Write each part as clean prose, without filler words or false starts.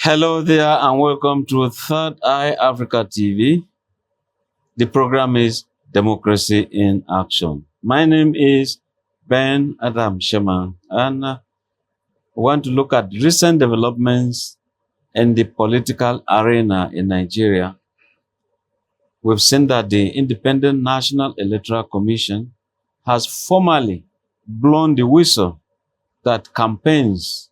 Hello there and welcome to Third Eye Africa TV. The program is Democracy in Action. My name is Ben Adam Sheman and I want to look at recent developments in the political arena in Nigeria. We've seen that the Independent National Electoral Commission has formally blown the whistle that campaigns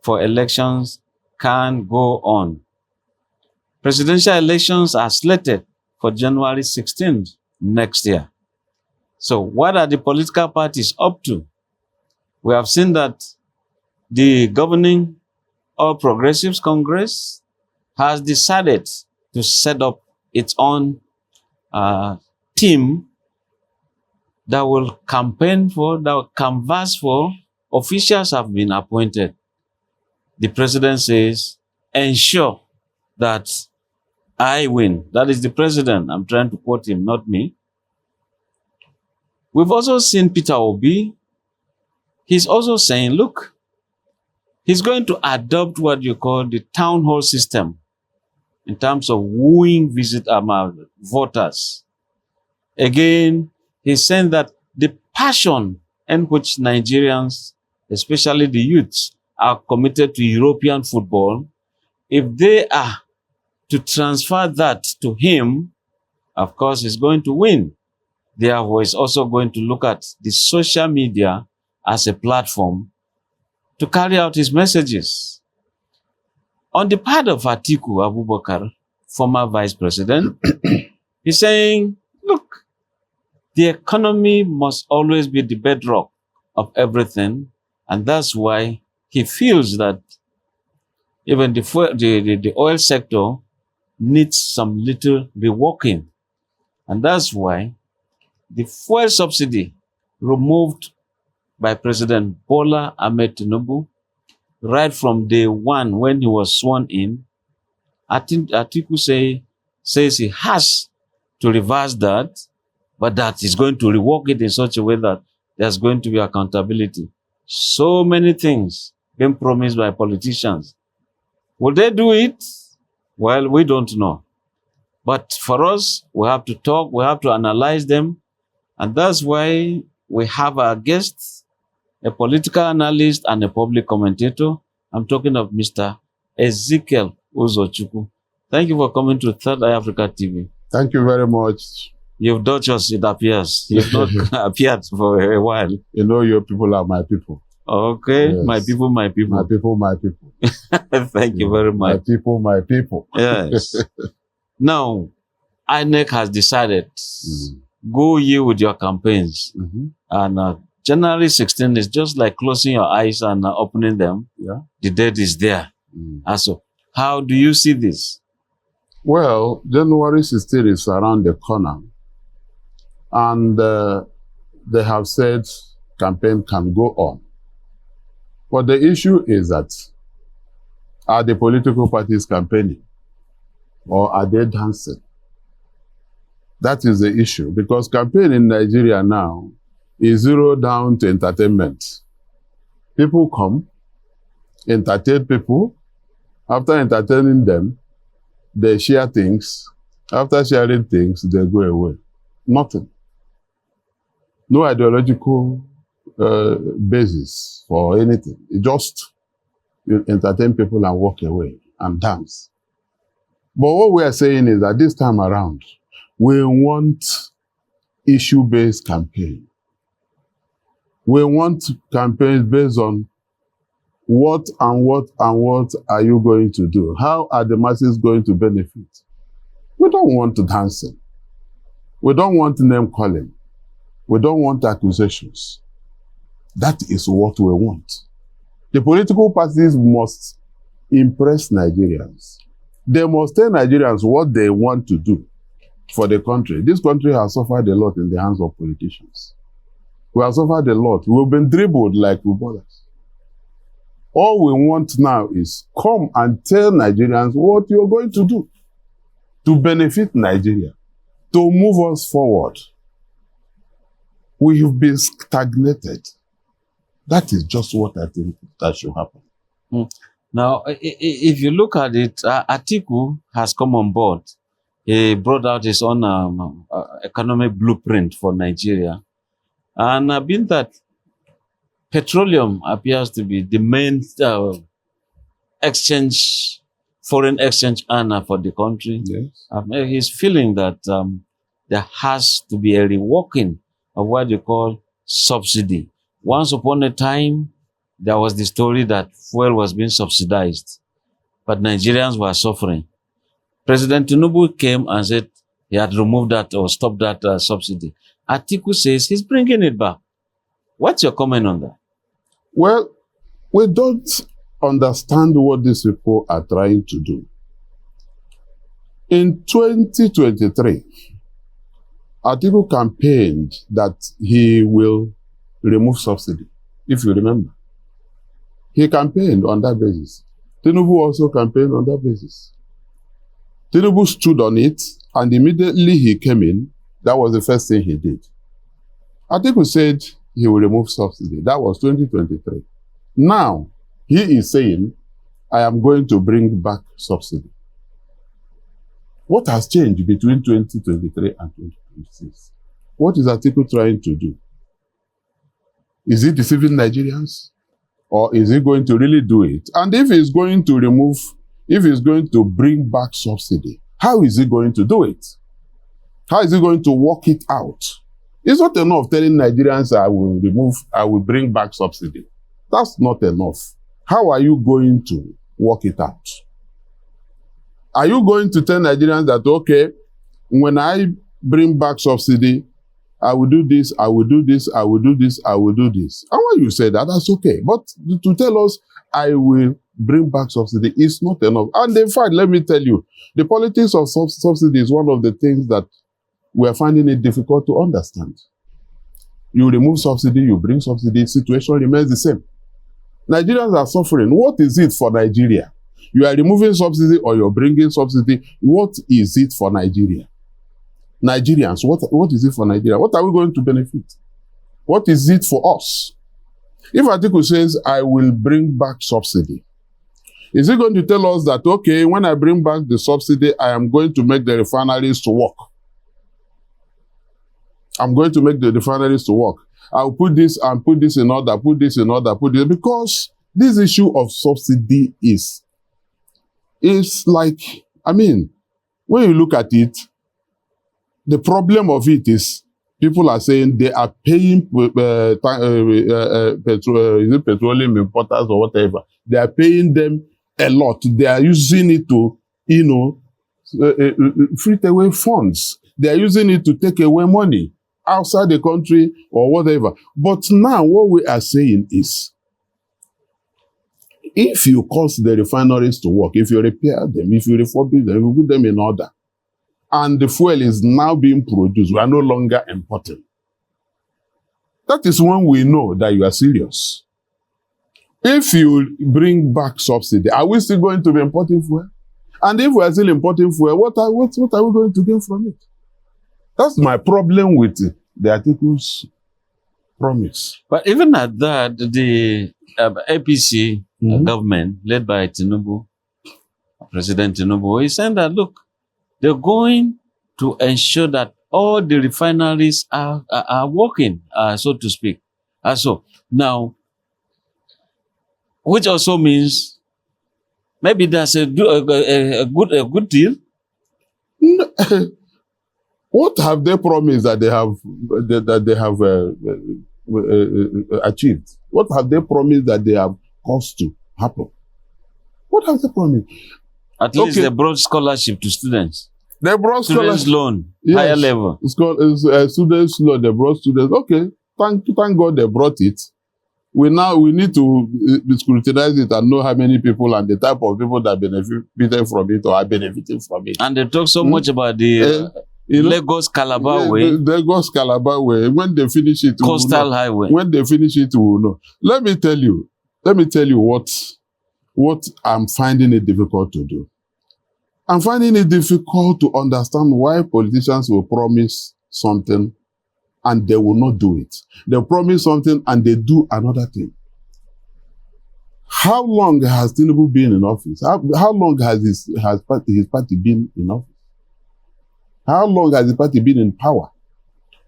for elections can go on. Presidential elections are slated for January 16th next year. So what are the political parties up to? We have seen that the governing All Progressives Congress has decided to set up its own team that will campaign for, that will canvass for. Officials have been appointed. The president says, ensure that I win. That is the president. I'm trying to quote him, not me. We've also seen Peter Obi. He's also saying, look, he's going to adopt what you call the town hall system in terms of wooing voters. Again, he's saying that the passion in which Nigerians, especially the youths, are committed to European football, if they are to transfer that to him, of course, he's going to win. Therefore, he's also going to look at the social media as a platform to carry out his messages. On the part of Atiku Abubakar, former vice president, he's saying, look, the economy must always be the bedrock of everything, and that's why he feels that even the oil sector needs some little reworking. And that's why the fuel subsidy removed by President Bola Ahmed Tinubu right from day one when he was sworn in, Atiku says he has to reverse that, but that he's going to rework it in such a way that there's going to be accountability. So many things being promised by politicians. Will they do it? Well, we don't know. But for us, we have to talk, we have to analyze them. And that's why we have our guests, a political analyst and a public commentator. I'm talking of Mr. Ezekiel Uzochukwu. Thank you for coming to Third Eye Africa TV. Thank you very much. You've dodged us, it appears. You've not appeared for a while. You know your people are my people. Okay, Yes. my people, my people. My people, my people. Thank you very much. My people, my people. Yes. Now, INEC has decided, go you with your campaigns. And January 16th is just like closing your eyes and opening them. Yeah. The date is there. And so, how do you see this? Well, January 16th is around the corner. And they have said campaign can go on. But the issue is that, are the political parties campaigning? Or are they dancing? That is the issue. Because campaign in Nigeria now is zeroed down to entertainment. People come, entertain people. After entertaining them, they share things. After sharing things, they go away. Nothing. No ideological basis for anything. It just you entertain people and walk away and dance. But what we are saying is that this time around, we want issue-based campaign. We want campaigns based on what and what and what are you going to do? How are the masses going to benefit? We don't want dancing. We don't want name calling. We don't want accusations. That is what we want. The political parties must impress Nigerians. They must tell Nigerians what they want to do for the country. This country has suffered a lot in the hands of politicians. We have suffered a lot. We've been dribbled like footballers. All we want now is come and tell Nigerians what you're going to do to benefit Nigeria, to move us forward. We have been stagnated. That is just what I think that should happen. Now, if you look at it, Atiku has come on board. He brought out his own economic blueprint for Nigeria. And being that petroleum appears to be the main foreign exchange earner for the country, Yes. he's feeling that there has to be a reworking of what you call subsidy. Once upon a time, there was the story that fuel was being subsidized, but Nigerians were suffering. President Tinubu came and said he had removed that or stopped that subsidy. Atiku says he's bringing it back. What's your comment on that? Well, we don't understand what these people are trying to do. In 2023, Atiku campaigned that he will remove subsidy, if you remember. He campaigned on that basis. Tinubu also campaigned on that basis. Tinubu stood on it, and immediately he came in. That was the first thing he did. Atiku said he will remove subsidy. That was 2023. Now, he is saying, I am going to bring back subsidy. What has changed between 2023 and 2026? What is Atiku trying to do? Is he deceiving Nigerians? Or is he going to really do it? And if he's going to bring back subsidy, how is he going to do it? How is he going to work it out? It's not enough telling Nigerians I will bring back subsidy. That's not enough. How are you going to work it out? Are you going to tell Nigerians that, okay, when I bring back subsidy, I will do this, I will do this, I will do this, I will do this. And when you say that, that's okay. But to tell us, I will bring back subsidy is not enough. And in fact, let me tell you, the politics of subsidy is one of the things that we are finding it difficult to understand. You remove subsidy, you bring subsidy, situation remains the same. Nigerians are suffering. What is it for Nigeria? You are removing subsidy or you're bringing subsidy. What is it for Nigeria? Nigerians, what is it for Nigeria? What are we going to benefit? What is it for us? If Atiku says, I will bring back subsidy, is he going to tell us that, okay, when I bring back the subsidy, I am going to make the refineries to work? I'm going to make the refineries to work. I'll put this and put this in order, put this in order, put this, because this issue of subsidy is like, I mean, when you look at it, the problem of it is people are saying they are paying petroleum importers or whatever. They are paying them a lot. They are using it to, frit away funds. They are using it to take away money outside the country or whatever. But now what we are saying is, if you cause the refineries to work, if you repair them, if you refurbish them, if you put them in order, and the fuel is now being produced, we are no longer importing. That is when we know that you are serious. If you bring back subsidy, are we still going to be importing fuel? And if we are still importing fuel, what are we going to gain from it? That's my problem with the Atiku's promise. But even at that, the APC government, led by Tinubu, President Tinubu, is saying that, look, they're going to ensure that all the refineries are working, so to speak. So now, which also means maybe that's a good deal. What have they promised that they have achieved? What have they promised that they have caused to happen? What have they promised? At least they brought scholarship to students. They brought students loan, yes. Higher level. Students loan, they brought students. Okay, thank God they brought it. We need to scrutinize it and know how many people and the type of people that benefited from it or are benefiting from it. And they talk so much about the Lagos Calabar way. Lagos Calabar way. When they finish it, Coastal Highway. When they finish it, we will know. Let me tell you what I'm finding it difficult to do. I'm finding it difficult to understand why politicians will promise something and they will not do it. They promise something and they do another thing. How long has Tinubu been in office? How long has his party been in office? How long has the party been in power?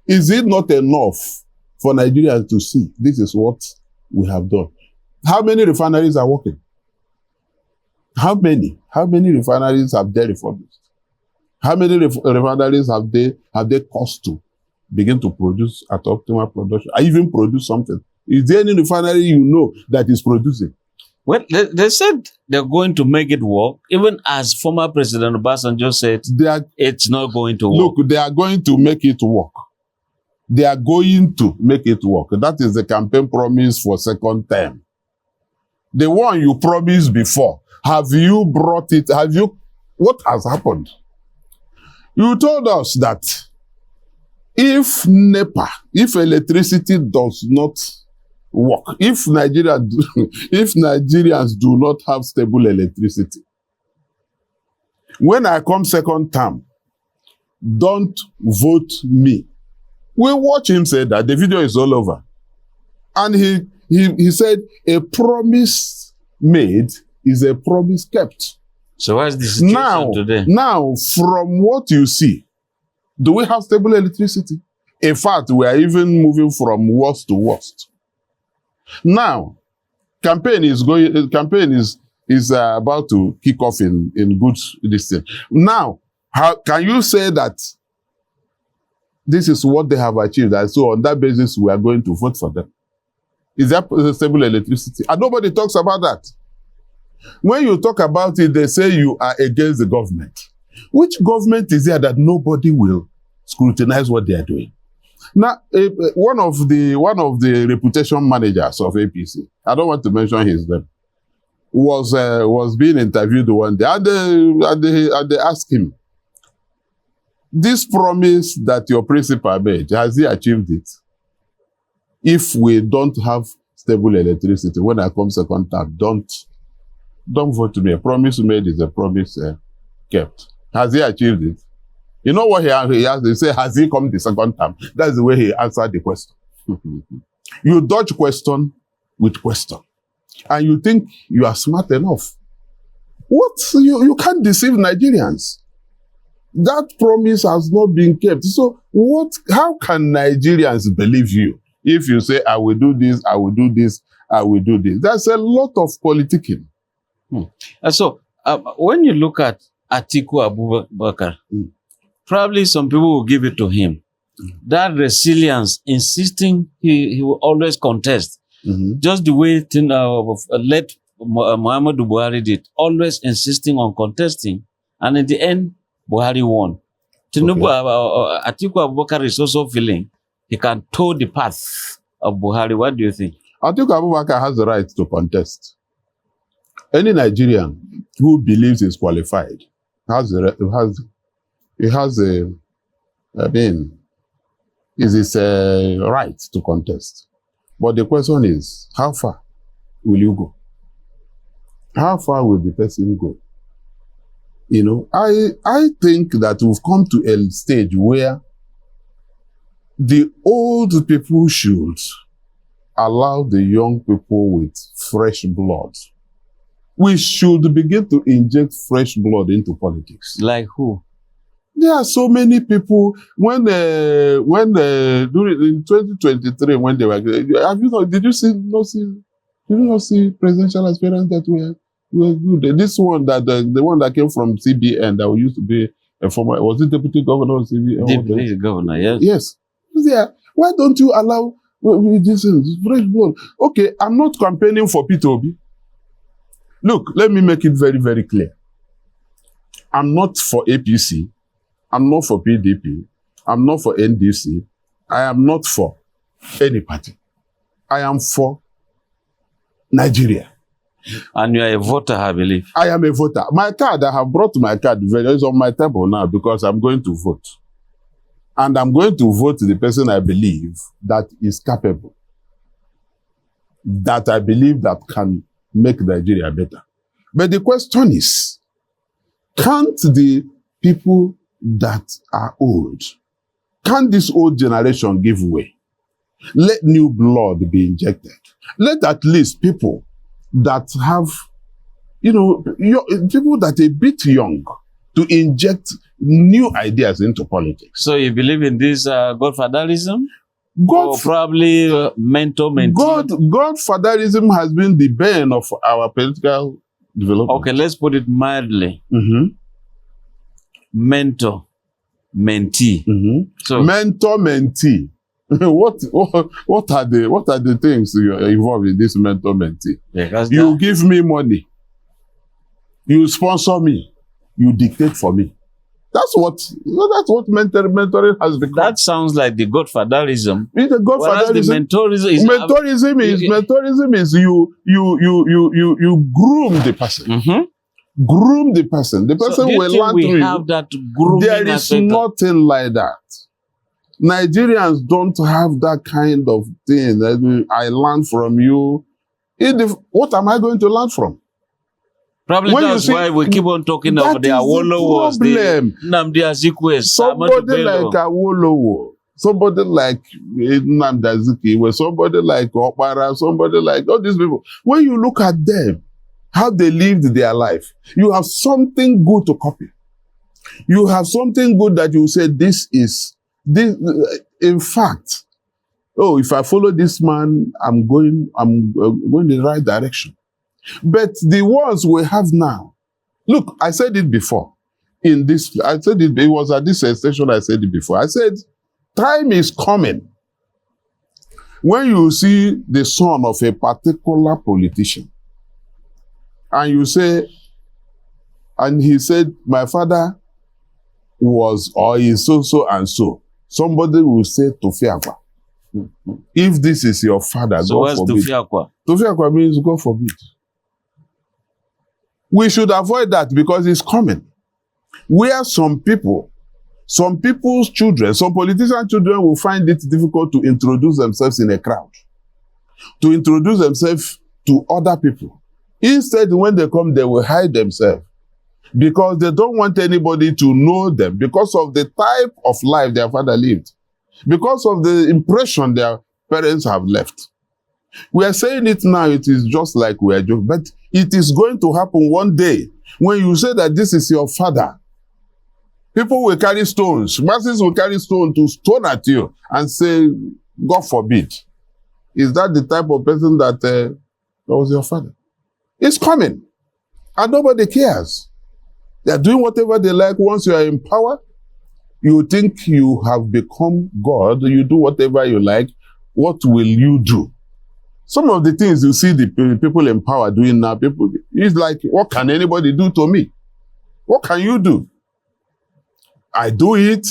Is it not enough for Nigerians to see this is what we have done? How many refineries are working? How many? How many refineries have they refurbished? How many refineries have they caused to begin to produce at optimal production? Or even produce something? Is there any refinery you know that is producing? Well, they said they're going to make it work, even as former President Obasanjo said it's not going to work. Look, they are going to make it work. They are going to make it work. That is the campaign promise for second term. The one you promised before, have you brought it? What has happened? You told us that if NEPA, if electricity does not work, if Nigerians do not have stable electricity, when I come second term, don't vote me. We watch him say that. The video is all over. And he said, a promise made is a promise kept. So what's the situation today? Now, from what you see, do we have stable electricity? In fact, we are even moving from worst to worst. Now, campaign is about to kick off in good distance. Now, how can you say that this is what they have achieved, and so on that basis we are going to vote for them? Is that stable electricity? And nobody talks about that. When you talk about it, they say you are against the government. Which government is there that nobody will scrutinize what they are doing? Now, one of the reputation managers of APC, I don't want to mention his name, was being interviewed one day, and they asked him, this promise that your principal made, has he achieved it? If we don't have stable electricity, when I come second term, don't vote me. A promise made is a promise kept. Has he achieved it? You know what he asked? He said, has he come the second time? That's the way he answered the question. You dodge question with question. And you think you are smart enough. What? You can't deceive Nigerians. That promise has not been kept. So how can Nigerians believe you if you say, I will do this, I will do this, I will do this? There's a lot of politicking. So when you look at Atiku Abubakar, probably some people will give it to him. That resilience, insisting he will always contest. Just the way late Muhammadu Buhari did, always insisting on contesting. And in the end, Buhari won. Atiku Abubakar is also feeling he can toe the path of Buhari. What do you think? Atiku Abubakar has the right to contest. Any Nigerian who believes is qualified is his right to contest. But the question is, how far will you go? How far will the person go? You know, I think that we've come to a stage where the old people should allow the young people with fresh blood. We should begin to inject fresh blood into politics. Like who? There are so many people. During in 2023, when they were, did you not see presidential aspirants that were good? This one the one that came from CBN that used to be a former, was it deputy governor of CBN? Deputy governor, yes. Yes. Yeah. Why don't you allow this fresh blood? Okay, I'm not campaigning for P2B. Look, let me make it very, very clear. I'm not for APC. I'm not for PDP. I'm not for NDC. I am not for any party. I am for Nigeria. And you are a voter, I believe. I am a voter. My card, I have brought my card. It's on my table now because I'm going to vote. And I'm going to vote the person I believe that is capable. That I believe that can make Nigeria better. But the question is, can't the people that are old, can't this old generation give way? Let new blood be injected. Let at least people that have, people that are a bit young to inject new ideas into politics. So you believe in this godfatherism? God, or probably mentor-mentee? Godfatherism has been the bane of our political development. Okay, let's put it mildly. Mm-hmm. Mentor-mentee. Mm-hmm. So mentor-mentee. what are the things you are involved in this mentor-mentee? Yeah, you give me money. You sponsor me. You dictate for me. That's what mentoring has become. That sounds like the godfatherism. It's the godfatherism. Mentorism is you groom the person. Mm-hmm. Groom the person. The person will learn through you. Have that grooming there is nothing like that. Nigerians don't have that kind of thing. I learn from you. What am I going to learn from? Probably that's why we keep on talking about the Awolowo, the Nnamdi Azikiwe, somebody like Awolowo, somebody like Nnamdi Azikiwe, somebody like Okpara, somebody like all these people. When you look at them, how they lived their life, you have something good to copy. You have something good that you say, this. In fact, if I follow this man, I'm going in the right direction. But the ones we have now, look, I said it before. It was at this station I said it before. I said, time is coming when you see the son of a particular politician, and you say, and he said, my father was, or is so and so. Somebody will say Tofiakwa. If this is your father, so God forbid. Tofiakwa? Tofiakwa means God forbid. We should avoid that because it's coming. Where some people's children, some politician children will find it difficult to introduce themselves in a crowd, to introduce themselves to other people. Instead, when they come, they will hide themselves because they don't want anybody to know them because of the type of life their father lived, because of the impression their parents have left. We are saying it now, it is just like we are joking, but it is going to happen one day when you say that this is your father. People will carry stones, masses will carry stones to stone at you and say, God forbid. Is that the type of person that was your father? It's coming. And nobody cares. They are doing whatever they like. Once you are in power, you think you have become God, you do whatever you like. What will you do? Some of the things you see the people in power doing now, it's like, what can anybody do to me? What can you do? I do it,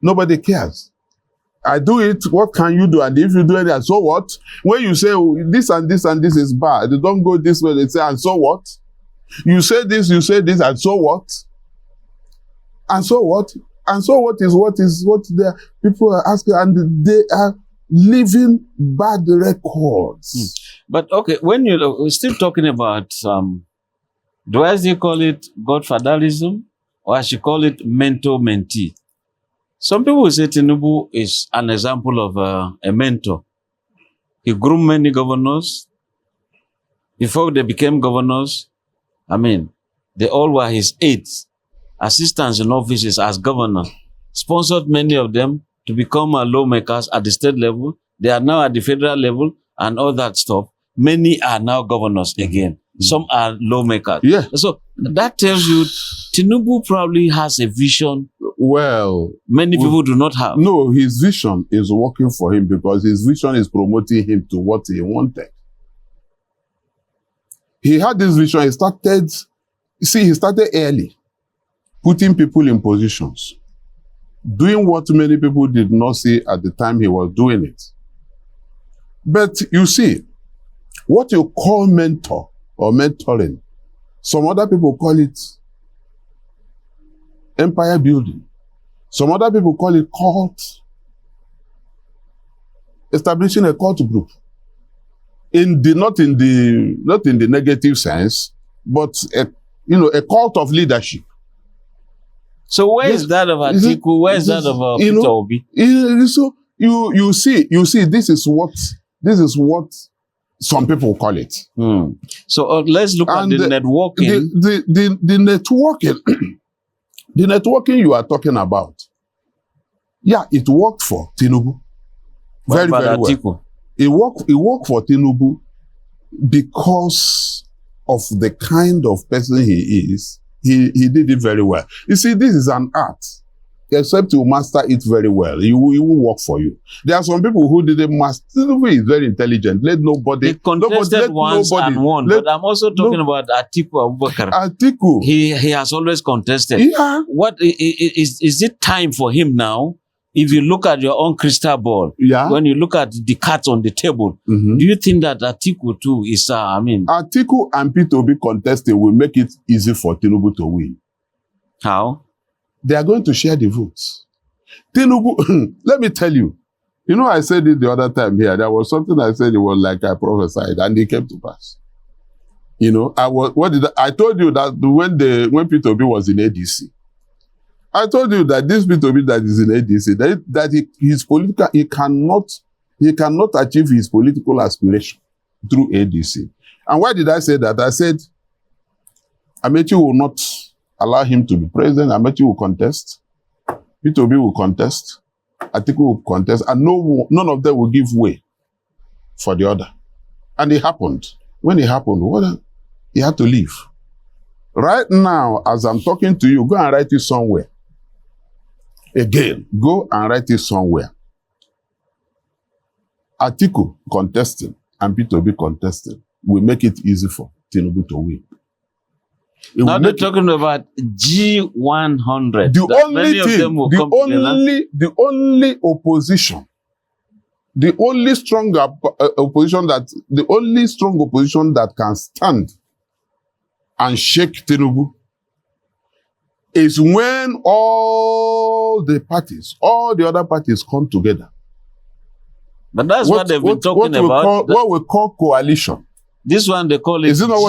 nobody cares. I do it, what can you do? And if you do it, and so what? When you say, this and this and this is bad, they don't go this way, they say, and so what? You say this, and so what? And so what? And so what the people are asking, and they are living bad records. But okay, when we're still talking about, do I still call it godfatherism, or I should call it mentor-mentee? Some people will say Tinubu is an example of a mentor. He groomed many governors. Before they became governors, they all were his aides, assistants in offices as governor, sponsored many of them to become lawmakers at the state level. They are now at the federal level and all that stuff. Many are now governors again. Some are lawmakers. Yeah. So that tells you Tinubu probably has a vision. Well, many people do not have. No, his vision is working for him because his vision is promoting him to what he wanted. He had this vision. He started early, putting people in positions, doing what many people did not see at the time he was doing it. But you see, what you call mentor or mentoring, some other people call it empire building. Some other people call it cult. Establishing a cult group. Not in the negative sense, but a cult of leadership. So where is that of Atiku? Where is that of Peter Obi? So you see, this is what some people call it. So let's look at the networking. The networking, the networking you are talking about, yeah, it worked for Tinubu. Very well. It worked for Tinubu because of the kind of person he is. He did it very well. You see, this is an art. Except you master it very well, it will work for you. There are some people who didn't master. Tinubu is very intelligent. Let nobody. He contested once and won. But I'm also talking about Atiku Abubakar. Atiku. He has always contested. Yeah. What is it time for him now? If you look at your own crystal ball, when you look at the cards on the table, do you think that Atiku too is, Atiku and P2B contesting will make it easy for Tinubu to win. How? They are going to share the votes. Tinubu, let me tell you, I said it the other time here, there was something I said, it was like I prophesied, and it came to pass. I told you that when P2B was in ADC, I told you that this P2B that is in ADC, he cannot achieve his political aspiration through ADC. And why did I say that? I said, Amechi will not allow him to be president. Amechi will contest. P2B will contest. Atiku will contest. And none of them will give way for the other. And it happened. When it happened, he had to leave. Right now, as I'm talking to you, go and write it somewhere. Again, go and write it somewhere. Atiku contesting and P2B contesting will make it easy for Tinubu to win. Now they're talking about G100. The only opposition, the only strong opposition that can stand and shake Tinubu is when all the other parties come together. But that's what they've been talking about. What we call coalition. This one they call it. Is it not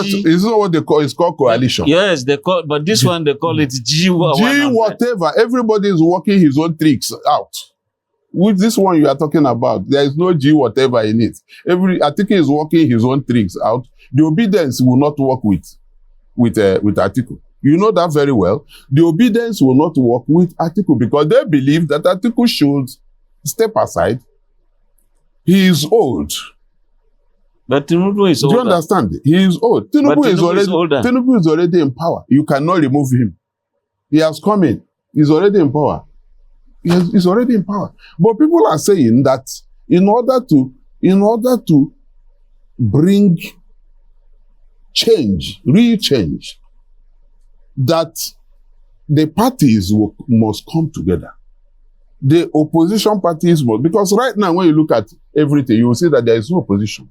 what they call? It's called coalition. Yes, they call. But this one they call it G. Whatever. Everybody is working his own tricks out. With this one you are talking about, there is no G whatever in it. Atiku is working his own tricks out. The obedience will not work with Atiku. You know that very well. The obedience will not work with Atiku because they believe that Atiku should step aside. He is old. But Tinubu is older. Do you understand? He is old. Tinubu is already in power. You cannot remove him. He has come in. He's already in power. He's already in power. But people are saying that in order to bring change, real change, that the parties must come together. The opposition parties must, because right now when you look at everything, you will see that there is no opposition.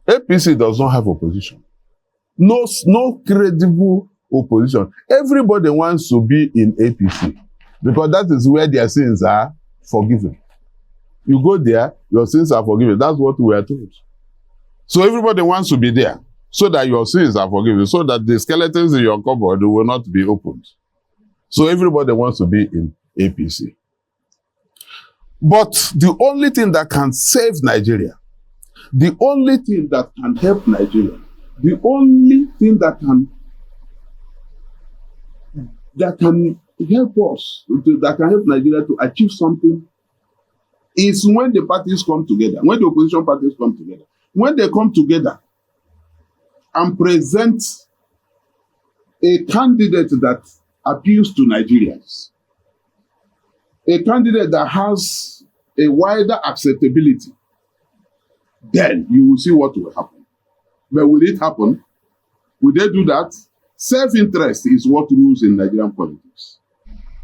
APC does not have opposition. No credible opposition. Everybody wants to be in APC because that is where their sins are forgiven. You go there, your sins are forgiven. That's what we are told. So everybody wants to be there so that your sins are forgiven, so that the skeletons in your cupboard will not be opened. So everybody wants to be in APC. But the only thing that can save Nigeria, the only thing that can help Nigeria, the only thing that can help us, that can help Nigeria to achieve something is when the parties come together, when the opposition parties come together. When they come together and present a candidate that appeals to Nigerians, a candidate that has a wider acceptability, then you will see what will happen. But will it happen? Will they do that? Self-interest is what rules in Nigerian politics.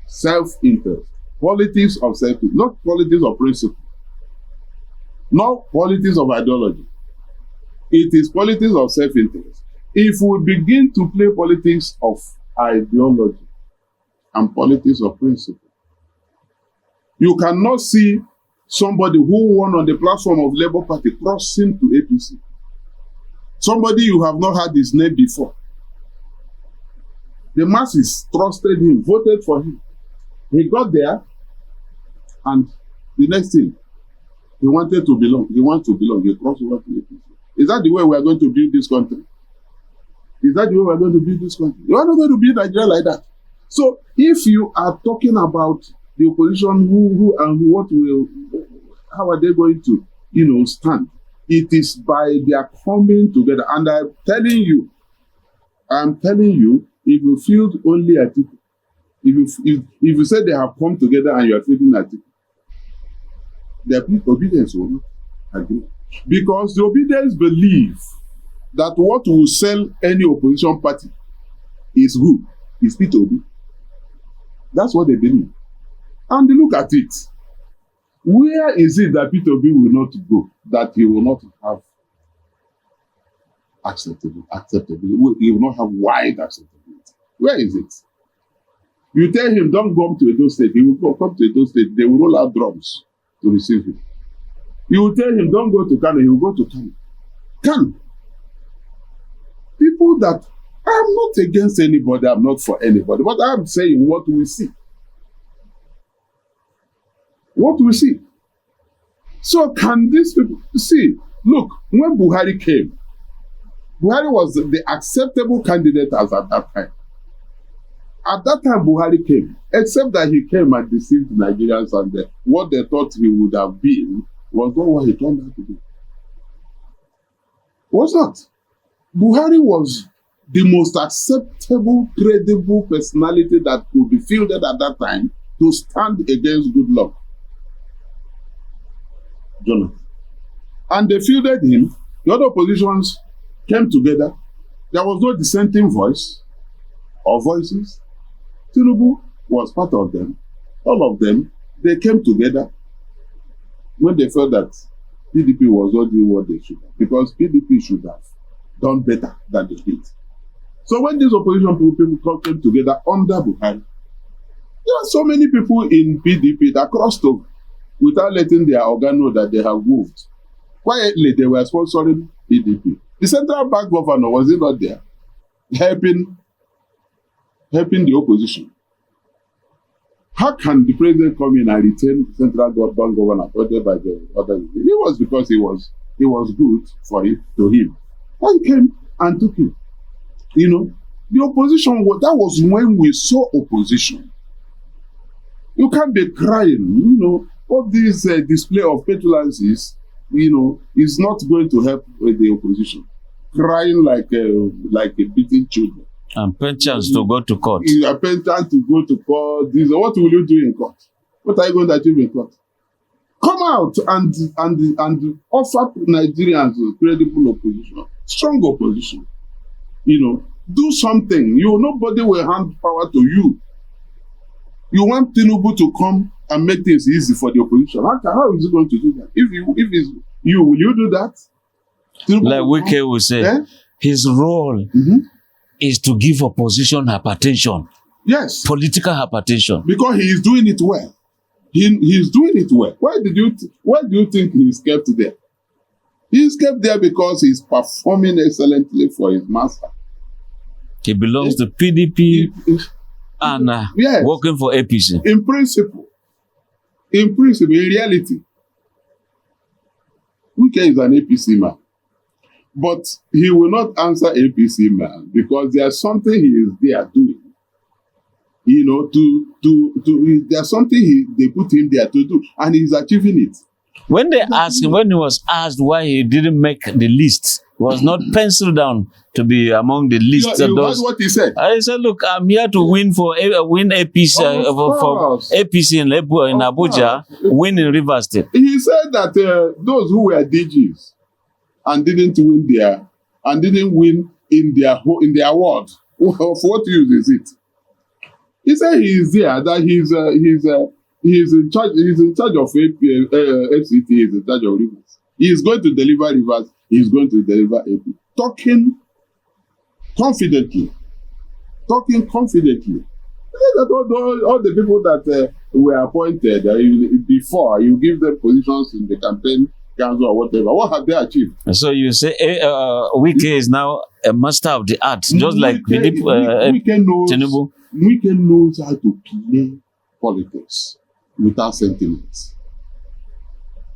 Self-interest. Politics of self-interest, not politics of principle. Not politics of ideology. It is politics of self-interest. If we begin to play politics of ideology and politics of principle, you cannot see somebody who won on the platform of Labour Party crossing to APC. Somebody you have not heard his name before. The masses trusted him, voted for him. He got there, and the next thing, he wanted to belong. He wants to belong. He crossed over to APC. Is that the way we are going to build this country? Is that the way we are going to build this country? You are not going to build Nigeria like that. So if you are talking about the opposition, who and what will, how are they going to, stand? It is by their coming together. And I'm telling you, if you field only Atiku, if you say they have come together and you are fielding Atiku, the obedience will not agree. Because the obedience believe that what will sell any opposition party is who? Is Peter Obi. That's what they believe. And look at it. Where is it that Peter Obi will not go? That he will not have acceptable. He will not have wide acceptability. Where is it? You tell him, don't come to Edo State. He will come to Edo State. They will roll out drums to receive him. You will tell him, don't go to Kano. He will go to Kano. Kano. People that, I'm not against anybody, I'm not for anybody, but I'm saying what we see. What we see. So can these people see? Look, when Buhari came, Buhari was the acceptable candidate as at that time. At that time, Buhari came, except that he came and deceived Nigerians, and what they thought he would have been was not what he turned out to be. Was not. Buhari was the most acceptable, credible personality that could be fielded at that time to stand against Goodluck Jonathan. And they fielded him. The other oppositions came together. There was no dissenting voice or voices. Tinubu was part of them. All of them, they came together when they felt that PDP was not doing what they should have. Because PDP should have done better than they did. So when these opposition people came together under Buhari, there are so many people in PDP that crossed over without letting their organ know that they have moved. Quietly, they were sponsoring PDP. The central bank governor, was he not there? Helping the opposition. How can the president come in and retain the central bank governor appointed by the other? It was because he was good for it to him. Why he came and took him? The opposition, that was when we saw opposition. You can't be crying, all this display of petulances, is not going to help the opposition. Crying like a beaten children. And penchants to go to court. You are penchant to go to court. What will you do in court? What are you going to achieve in court? Come out and offer Nigerians credible opposition, strong opposition. Do something. Nobody will hand power to you. You want Tinubu to come and make things easy for the opposition. How is he going to do that? If it's you, will you do that? Tinubu like Wike will say, his role is to give opposition hypertension. Yes. Political hypertension. Because he is doing it well. He's doing it well. Why do you think he is kept there? He is kept there because he's performing excellently for his master. He belongs to PDP and working for APC. In principle, in reality, Wike is an APC man. But he will not answer APC man because there's something he is there doing. There's something they put him there to do, and he's achieving it. When he was asked why he didn't make the list, he was not penciled down to be among the list. That's what he said. I said, look, I'm here to win APC for APC in Abuja, win in Rivers State. He said that those who were DGs and didn't win in their ward, for what use is it? He said he is there, that he's in charge. He's in charge of FCT. He's in charge of Rivers. He is going to deliver Rivers. He is going to deliver AP. Talking confidently. That all the people that were appointed before, you give them positions in the campaign council or whatever. What have they achieved? So you say Wike is now a master of the art, just like Tinubu. Wike knows how to play politics without sentiments.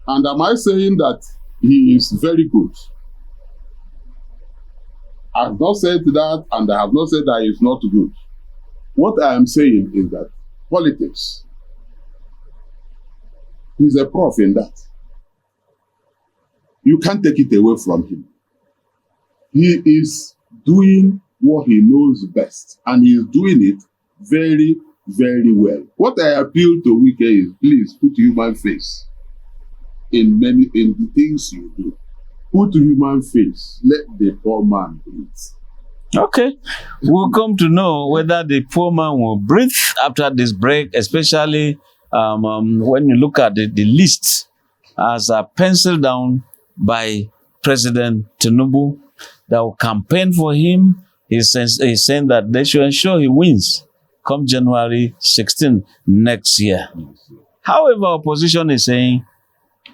And am I saying that he is very good? have not said that, and I have not said that it's not good. What I am saying is that politics, he's a prof in that. You can't take it away from him. He is doing what he knows best, and he is doing it very, very well. What I appeal to Wike is, please put human face in the things you do. Put human face. Let the poor man breathe. Okay. We'll come to know whether the poor man will breathe after this break, especially when you look at the list as penciled down by President Tinubu that will campaign for him. He's saying that they should ensure he wins come January 16 next year. However, opposition is saying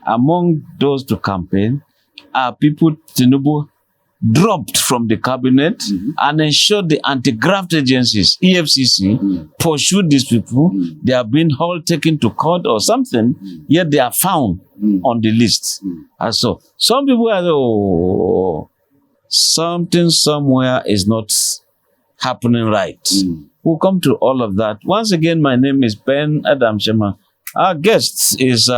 among those to campaign are people Tinubu dropped from the cabinet and ensured the anti-graft agencies, EFCC, pursued these people. They are being all taken to court or something, yet they are found on the list. And so some people are, something somewhere is not happening right. We'll come to all of that. Once again, my name is Ben Adam Shema. Our guest is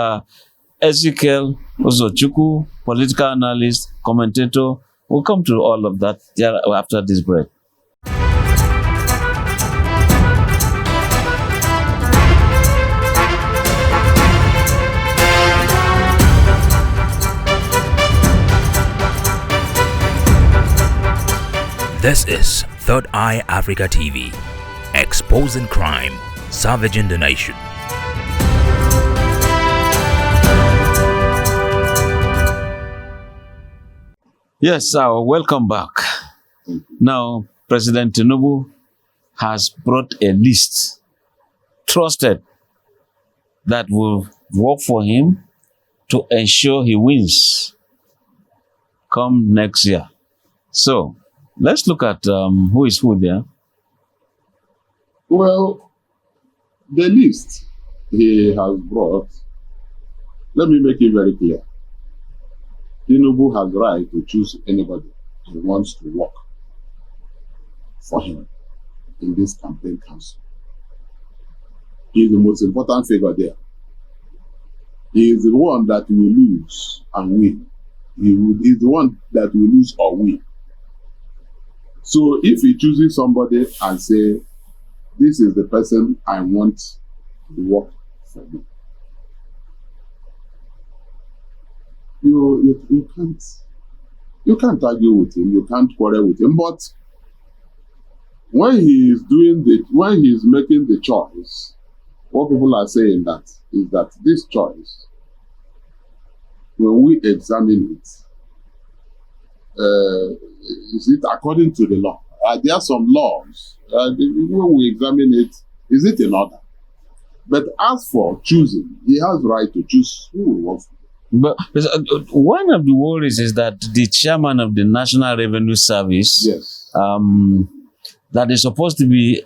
Ezekiel Uzochukwu, political analyst, commentator. We'll come to all of that after this break. This is Third Eye Africa TV, exposing crime, savaging the nation. Yes, welcome back. Now, President Tinubu has brought a list, trusted, that will work for him to ensure he wins come next year. So, let's look at who is who there. Well, the list he has brought, let me make it very clear. Tinubu has the right to choose anybody he wants to work for him in this campaign council. He is the most important figure there. He is the one that will lose and win. He is the one that will lose or win. So if he chooses somebody and say, this is the person I want to work for me, you can't argue with him, you can't quarrel with him. But when he is making the choice, what people are saying is that this choice, when we examine it, is it according to the law? There are some laws. When we examine it, is it in order? But as for choosing, he has the right to choose who he wants to. But one of the worries is that the chairman of the National Revenue Service, Yes. That is supposed to be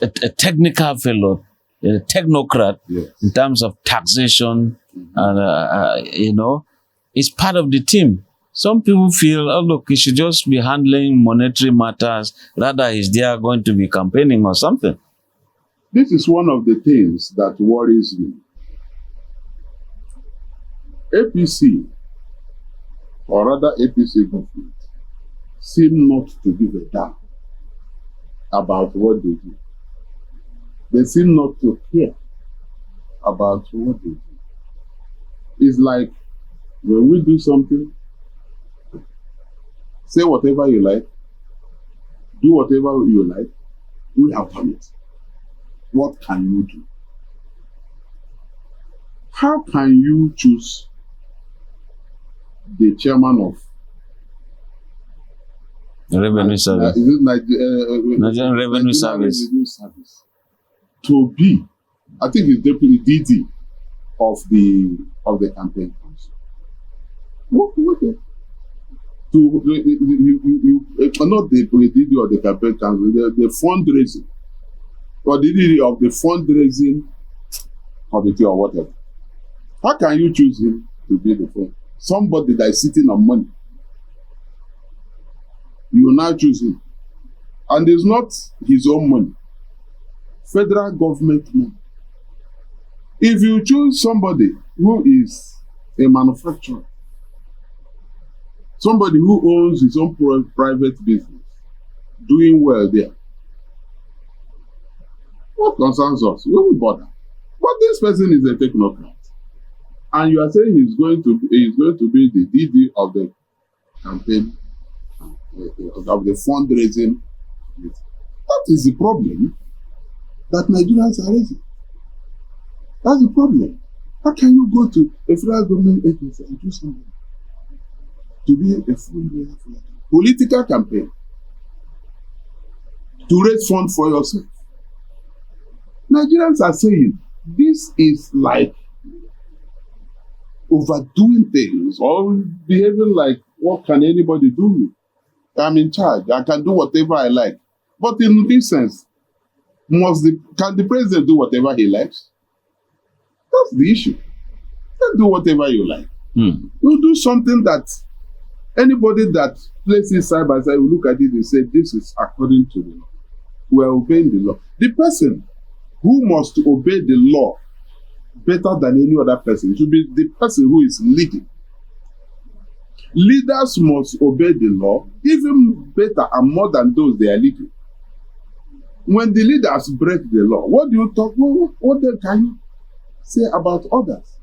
a technical fellow, a technocrat, Yes. in terms of taxation, and is part of the team. Some people feel, oh look, he should just be handling monetary matters, rather he's there going to be campaigning or something. This is one of the things that worries me. APC, or rather APC government, seem not to give a damn about what they do. They seem not to care about what they do. It's like when we do something, say whatever you like, do whatever you like, we have done it. What can you do? How can you choose the chairman of Revenue Service. Nigerian Revenue Service to be, I think it's deputy DD of the campaign council. What? Not the DD of the campaign council, the fundraising, or the DD of the fundraising committee or whatever. How can you choose him to be the fund? Somebody that is sitting on money. You will now choose him. And it's not his own money. Federal government money. If you choose somebody who is a manufacturer, somebody who owns his own private business, doing well there, what concerns us? We will bother. But this person is a technocrat. And you are saying he's going to be the DD of the campaign, of the fundraising. That is the problem that Nigerians are raising. That's the problem. How can you go to a federal government agency and do something to be a fundraiser for a political campaign, to raise funds for yourself? Nigerians are saying this is like overdoing things or behaving like, what can anybody do me? I'm in charge. I can do whatever I like. But in this sense, can the president do whatever he likes? That's the issue. You can do whatever you like. You do something that anybody that places side by side will look at it and say, this is according to the law. We are obeying the law. The person who must obey the law better than any other person should be the person who is leading. Leaders must obey the law even better and more than those they are leading. When the leaders break the law, what do you talk? What then can you say about others?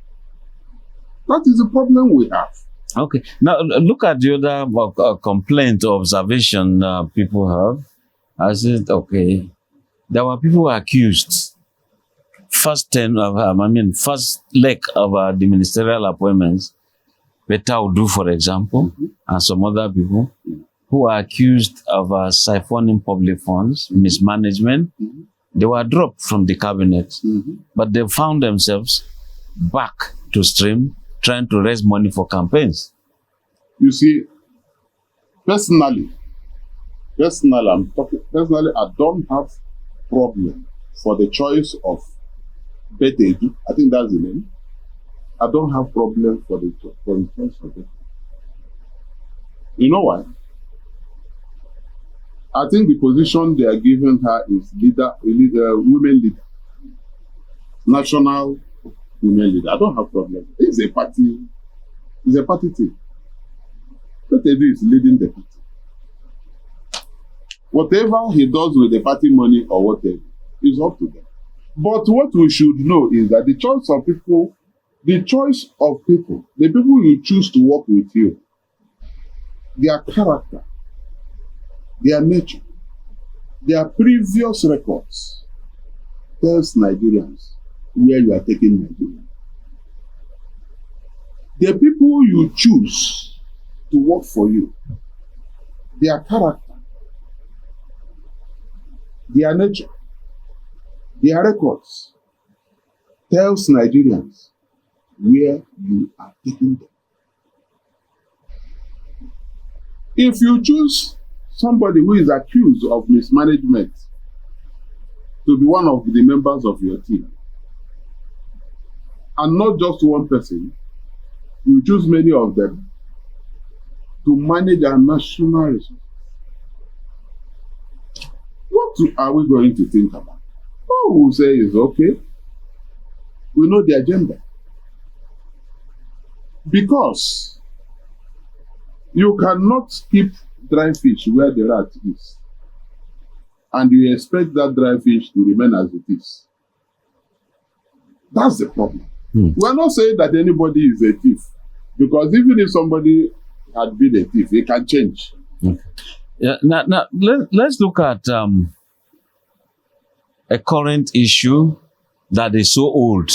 That is the problem we have. Okay. Now, look at the other complaint or observation people have. I said, okay, there were people accused. First leg of the ministerial appointments, Peter Udu, for example, and some other people who are accused of siphoning public funds, mismanagement. They were dropped from the cabinet, but they found themselves back to stream, trying to raise money for campaigns. You see, personally, I don't have problem for the choice of Betedu. I think that's the name. I don't have problem for the choice of Betedu. You know why? I think the position they are giving her is women leader, national women leader. I don't have problem. It's a party thing. Betedu is leading the party. Whatever he does with the party money or whatever is up to them. But what we should know is that the choice of people, the people you choose to work with you, their character, their nature, their previous records tells Nigerians where you are taking Nigeria. The people you choose to work for you, their character, their nature, their records tells Nigerians where you are taking them. If you choose somebody who is accused of mismanagement to be one of the members of your team, and not just one person, you choose many of them to manage our national resources. What are we going to think about? What we will say is, okay, we know the agenda. Because you cannot keep dry fish where the rat is, and you expect that dry fish to remain as it is. That's the problem. We are not saying that anybody is a thief, because even if somebody had been a thief, it can change. Okay. Yeah. Now let's look at a current issue that is so old.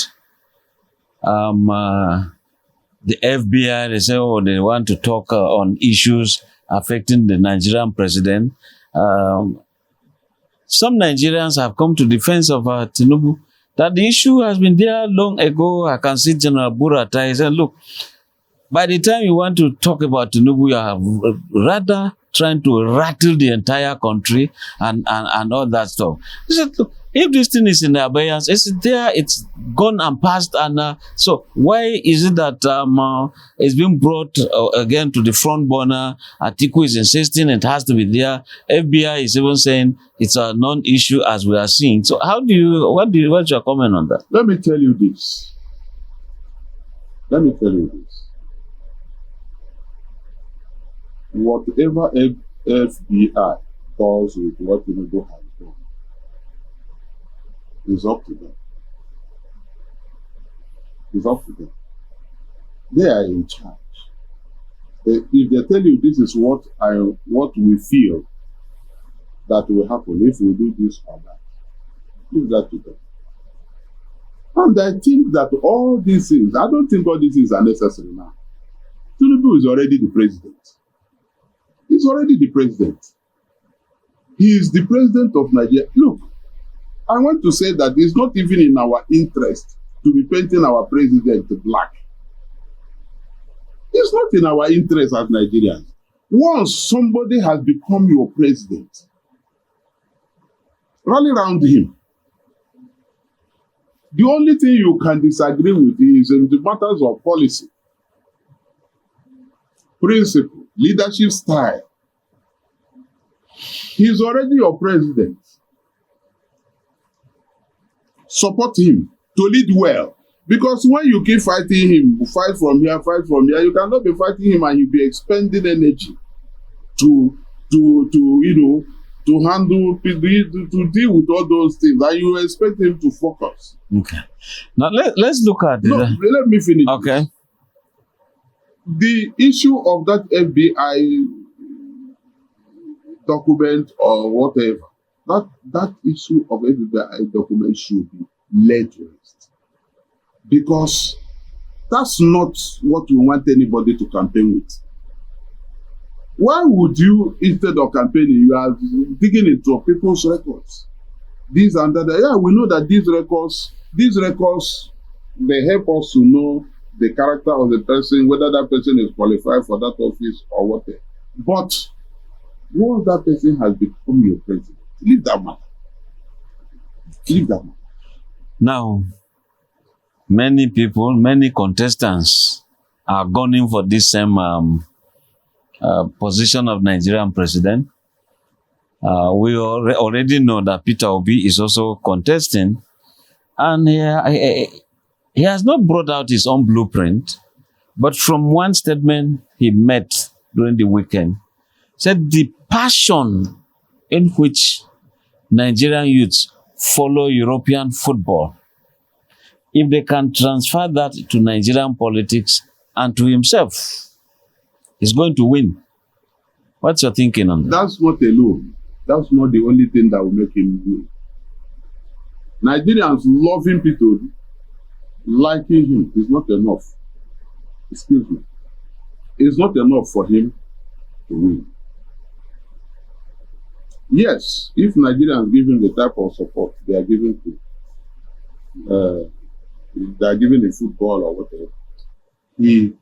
The FBI, they say, they want to talk on issues affecting the Nigerian president. Some Nigerians have come to defense of Tinubu, that the issue has been there long ago. I can see General Buratai say, look, By the time you want to talk about Tinubu, you are rather trying to rattle the entire country and all that stuff. He said, look, if this thing is in abeyance, it's there, it's gone and passed, and so why is it that it's being brought again to the front burner? Atiku is insisting it has to be there. FBI is even saying it's a non-issue as we are seeing. So what's your comment on that? Let me tell you this. Whatever FBI does with what Tinubu has done is up to them. It's up to them. They are in charge. If they tell you this is what we feel that will happen if we do this or that, leave that to them. And I think that all these things, I don't think all these things are necessary now. Tinubu is already the president. He's already the president. He is the president of Nigeria. Look, I want to say that it's not even in our interest to be painting our president black. It's not in our interest as Nigerians. Once somebody has become your president, rally around him. The only thing you can disagree with is in the matters of policy, principle, leadership style. He's already your president. Support him to lead well. Because when you keep fighting him, fight from here, you cannot be fighting him and you'll be expending energy to handle, to deal with all those things, and you expect him to focus. Okay. Now let's look at it. No, let me finish. Okay. The issue of that FBI document or whatever, that issue of FBI document should be laid to rest. Because that's not what we want anybody to campaign with. Why would you, instead of campaigning, you are digging into people's records? These and that. Yeah, we know that these records, they help us to know the character of the person, whether that person is qualified for that office or whatever. But once that person has become your president, leave that matter. Now, many people, many contestants are gunning for this same position of Nigerian president. We already know that Peter Obi is also contesting, and he has not brought out his own blueprint, but from one statement he made during the weekend, said the passion in which Nigerian youths follow European football, if they can transfer that to Nigerian politics and to himself, he's going to win. What's your thinking on that? That's not alone. That's not the only thing that will make him win. Nigerians loving Peter, liking him is not enough. Excuse me. It's not enough for him to win. Yes, if Nigerians give him the type of support they are giving to, they are giving in football or whatever, he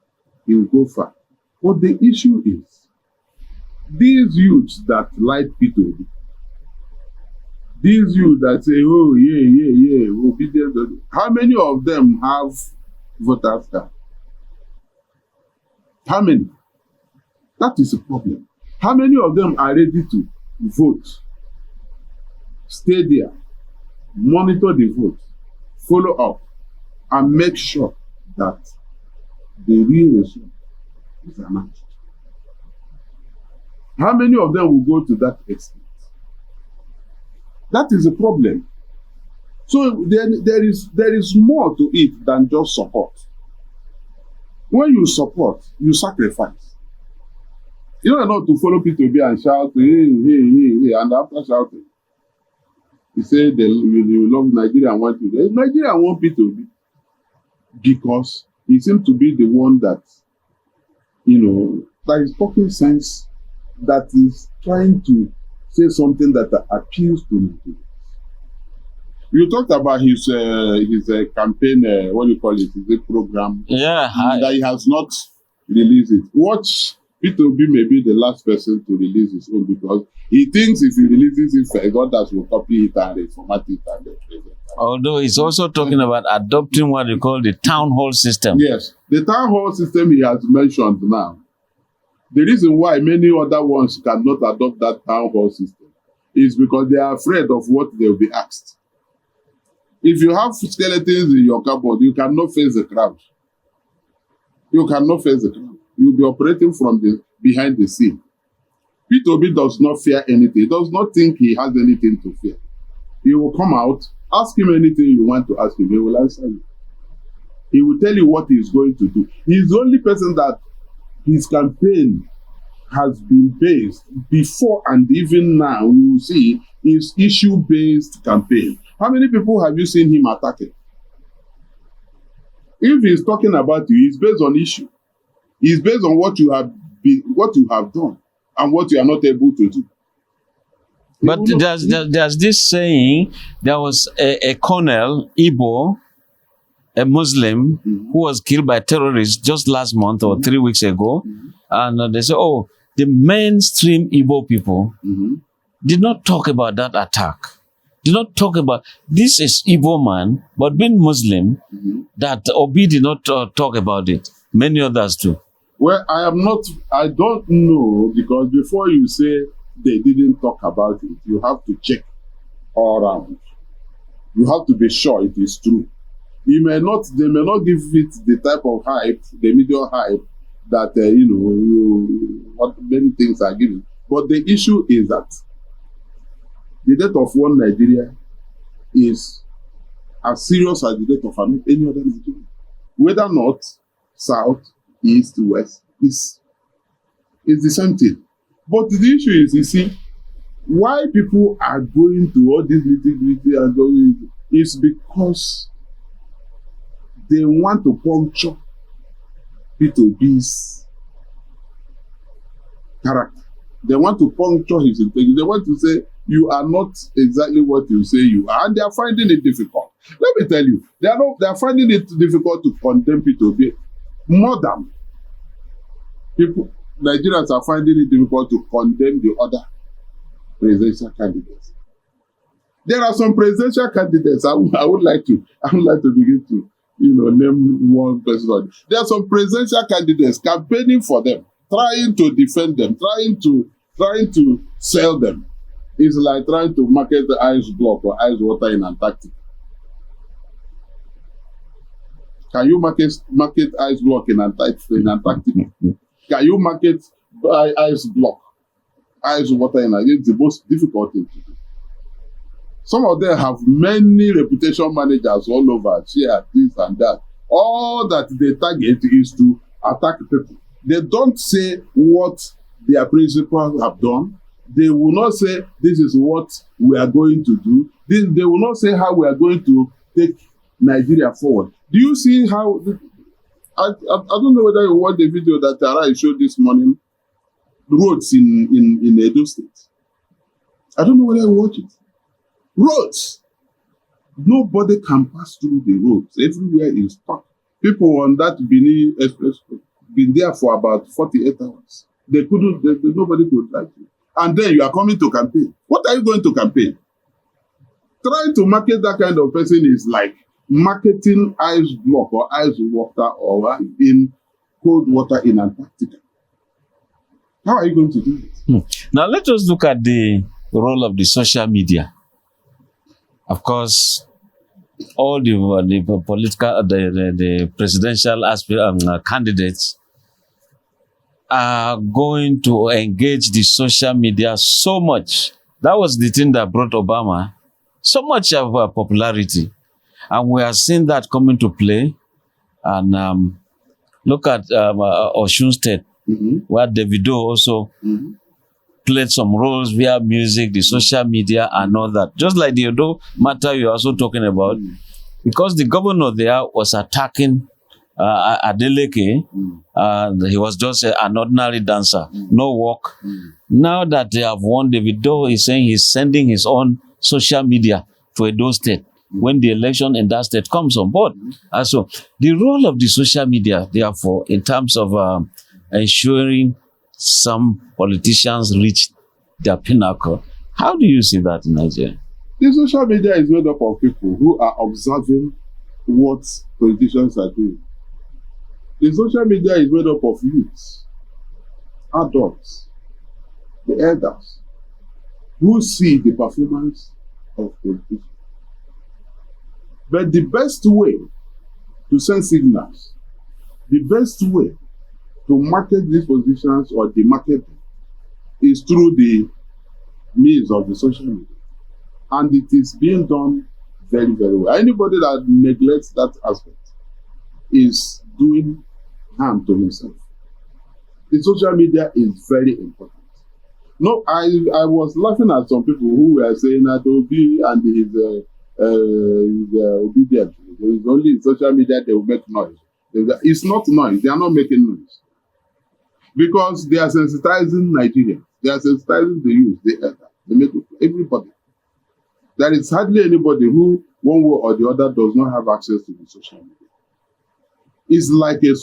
will go far. But the issue is, these youths that like Peter, these youths that say, oh, yeah, obedience, how many of them have voters card? How many? That is a problem. How many of them are ready to vote, stay there, monitor the vote, follow up, and make sure that the real result is announced? How many of them will go to that extent? That is a problem. So there is more to it than just support. When you support, you sacrifice. You don't know to follow Peter B and shout, hey, and after shouting, he said, you love Nigeria and want to. Nigeria want Peter B because he seems to be the one that, that is talking sense, that is trying to say something that appeals to Nigerians. You talked about his campaign, what do you call it, his program. Yeah. That he has not release it. Watch P2B may be the last person to release his own because he thinks if he releases it first, others will copy it and reformat it and present it. Although he's also talking about adopting what you call the town hall system. Yes, the town hall system he has mentioned now. The reason why many other ones cannot adopt that town hall system is because they are afraid of what they will be asked. If you have skeletons in your cupboard, you cannot face the crowd. You cannot face the crowd. You'll be operating from behind the scene. P2B does not fear anything. He does not think he has anything to fear. He will come out, ask him anything you want to ask him. He will answer you. He will tell you what he is going to do. He is the only person that his campaign has been based before and even now. You will see is issue-based campaign. How many people have you seen him attacking? If he's talking about you, it's based on issue. It's based on what you have done and what you are not able to do. But there's this saying, there was a colonel, Igbo, a Muslim, who was killed by terrorists just last month or 3 weeks ago. And they say, oh, the mainstream Igbo people did not talk about that attack. Did not talk about, this is Igbo man, but being Muslim, that Obi did not talk about it. Many others do. Well, I don't know, because before you say they didn't talk about it, you have to check all around. You have to be sure it is true. They may not give it the type of hype, the media hype that, what many things are given. But the issue is that the death of one Nigeria is as serious as the death of any other Nigeria. Whether north, south, east, west, it's the same thing. But the issue is, you see, why people are going to all this nitty-gritty and all is because they want to puncture P2B's character. They want to puncture his integrity. They want to say, you are not exactly what you say you are. And they are finding it difficult. Let me tell you, they are finding it difficult to condemn P2B more than people. Nigerians are finding it difficult to condemn the other presidential candidates. There are some presidential candidates. I would like to begin to name one person. There are some presidential candidates campaigning for them, trying to defend them, trying to sell them. It's like trying to market the ice block or ice water in Antarctica. Can you market ice block in Antarctica? Can you market ice block, ice water in Antarctica? It's the most difficult thing to do. Some of them have many reputation managers all over, share this and that. All that they target is to attack people. They don't say what their principals have done. They will not say, this is what we are going to do. They will not say how we are going to take Nigeria forward. Do you see how... I don't know whether you watched the video that Tara showed this morning. Roads in Edo State. I don't know whether you watch it. Roads. Nobody can pass through the roads. Everywhere is stuck. People on that Benin Expressway been there for about 48 hours. Nobody could drive you. And then you are coming to campaign. What are you going to campaign? Trying to market that kind of person is like marketing ice block or ice water or in cold water in Antarctica. How are you going to do this? Now let us look at the role of the social media. Of course, all the political, the presidential candidates are going to engage the social media so much. That was the thing that brought Obama so much of popularity. And we are seeing that coming to play. And look at Osun State, where Davido also played some roles via music, the social media, and all that. Just like the Odo matter you're also talking about, because the governor there was attacking Adeleke, he was just an ordinary dancer, no work. Now that they have won, Davido is saying he's sending his own social media to Edo State. when the election in that state comes on board. And so the role of the social media, therefore, in terms of ensuring some politicians reach their pinnacle, how do you see that in Nigeria? The social media is made up of people who are observing what politicians are doing. The social media is made up of youths, adults, the elders, who see the performance of politicians. But the best way to send signals, the best way to market these positions or demarket them is through the means of the social media. And it is being done very, very well. Anybody that neglects that aspect is doing harm to himself. The social media is very important. No, I was laughing at some people who were saying that Obi and his obedient. It's only in social media they will make noise. It's not noise. They are not making noise. Because they are sensitizing Nigerians. They are sensitizing the youth, the elder. They make everybody. There is hardly anybody who, one way or the other, does not have access to the social media. It's like the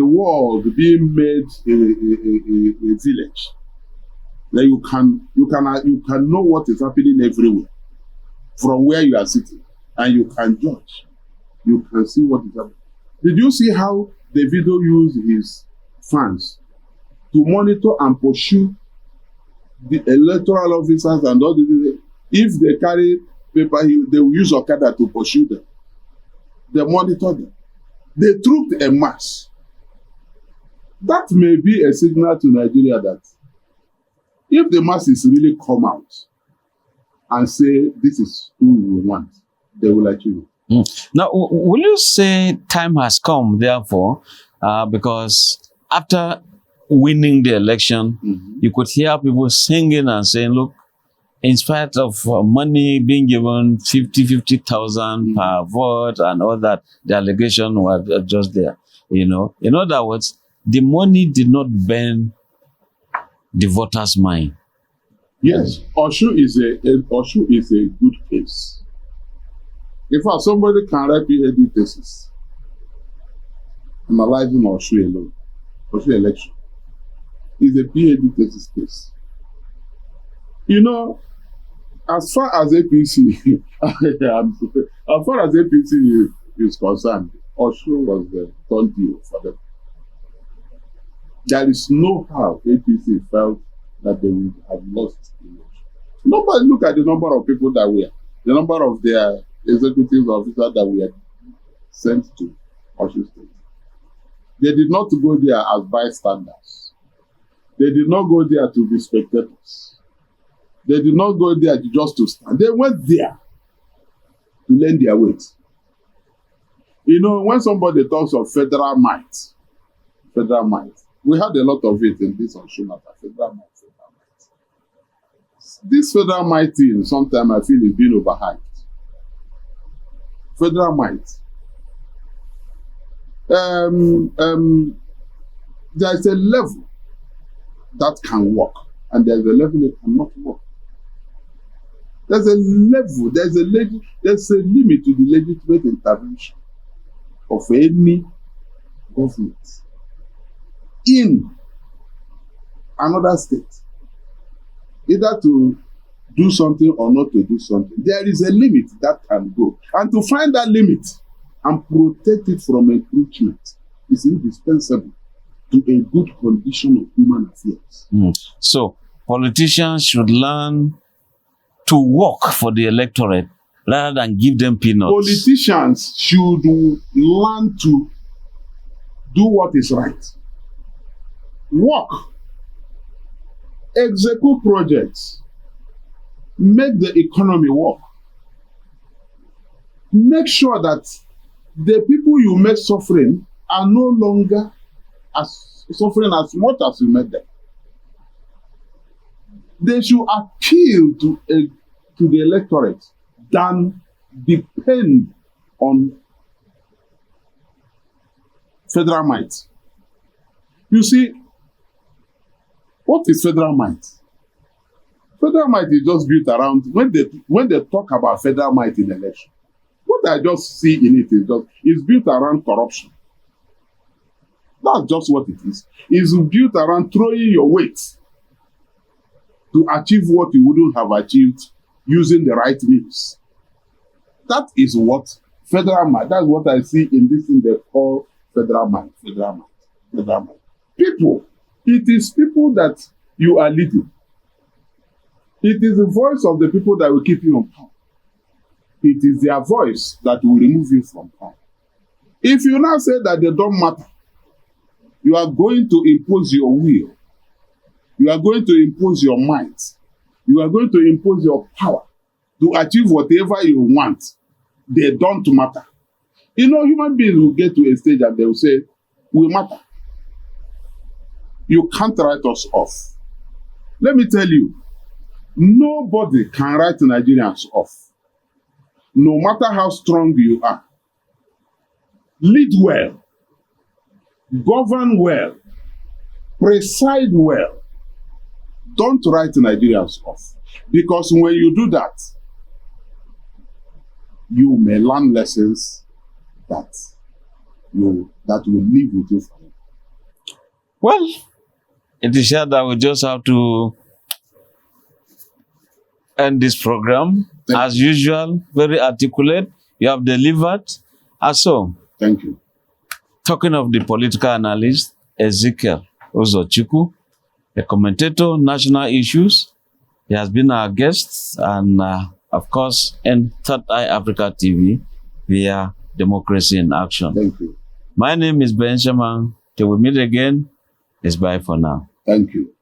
world being made a village. Then you can know what is happening everywhere from where you are sitting, and you can judge. You can see what is happening. Did you see how Davido used his fans to monitor and pursue the electoral officers and all the? If they carry paper, they will use Okada to pursue them. They monitor them. They trooped a mass. That may be a signal to Nigeria that if the masses really come out and say this is who we want, they will achieve it. Now, will you say time has come, therefore, because after winning the election, you could hear people singing and saying, look, in spite of money being given 50,000 per vote and all that, the allegation was just there. You know, in other words, the money did not burn the voters' mind. Yes, Oshu is a good case. In fact, somebody can write PhD thesis analyzing Oshu alone. Oshu election is a PhD thesis case. You know, as far as APC, as far as APC is concerned, Oshu was the done deal for them. There is no how APC felt that they would have lost the election. Nobody look at the number of people that were, the number of their executive officers that were sent to Oshu State. They did not go there as bystanders. They did not go there to be spectators. They did not go there just to stand. They went there to lend their weight. You know, when somebody talks of federal might, we had a lot of it in this Oshu matter, federal might. This federal might thing, sometimes I feel is being overhyped. Federal might. There's a level that can work, and there's a level that cannot work. There's a level, there's a limit to the legitimate intervention of any government in another state, either to do something or not to do something. There is a limit that can go. And to find that limit and protect it from encroachment is indispensable to a good condition of human affairs. So politicians should learn to work for the electorate rather than give them peanuts. Politicians should learn to do what is right. Work. Execute projects. Make the economy work. Make sure that the people you make suffering are no longer as suffering as much as you made them. They should appeal to the electorate than depend on federal might. You see, what is federal might? Federal might is just built around, when they talk about federal might in election, what I just see in it is just, it's built around corruption. That's just what it is. It's built around throwing your weight to achieve what you wouldn't have achieved using the right means. That is what federal might, that's what I see in this thing they call federal might. People, it is people that you are leading. It is the voice of the people that will keep you on power. It is their voice that will remove you from power. If you now say that they don't matter, you are going to impose your will. You are going to impose your might. You are going to impose your power to achieve whatever you want. They don't matter. You know, human beings will get to a stage and they will say, we matter. You can't write us off. Let me tell you, nobody can write Nigerians off. No matter how strong you are. Lead well. Govern well. Preside well. Don't write Nigerians off. Because when you do that, you may learn lessons that will live with you forever. Well, it is here that we just have to end this program. As usual, very articulate. You have delivered. Also, thank you. Talking of the political analyst, Ezekiel Uzochukwu, a commentator, national issues. He has been our guest and, of course, in Third Eye Africa TV via Democracy in Action. Thank you. My name is Ben Shaman. Till we meet again, it's bye for now. Thank you.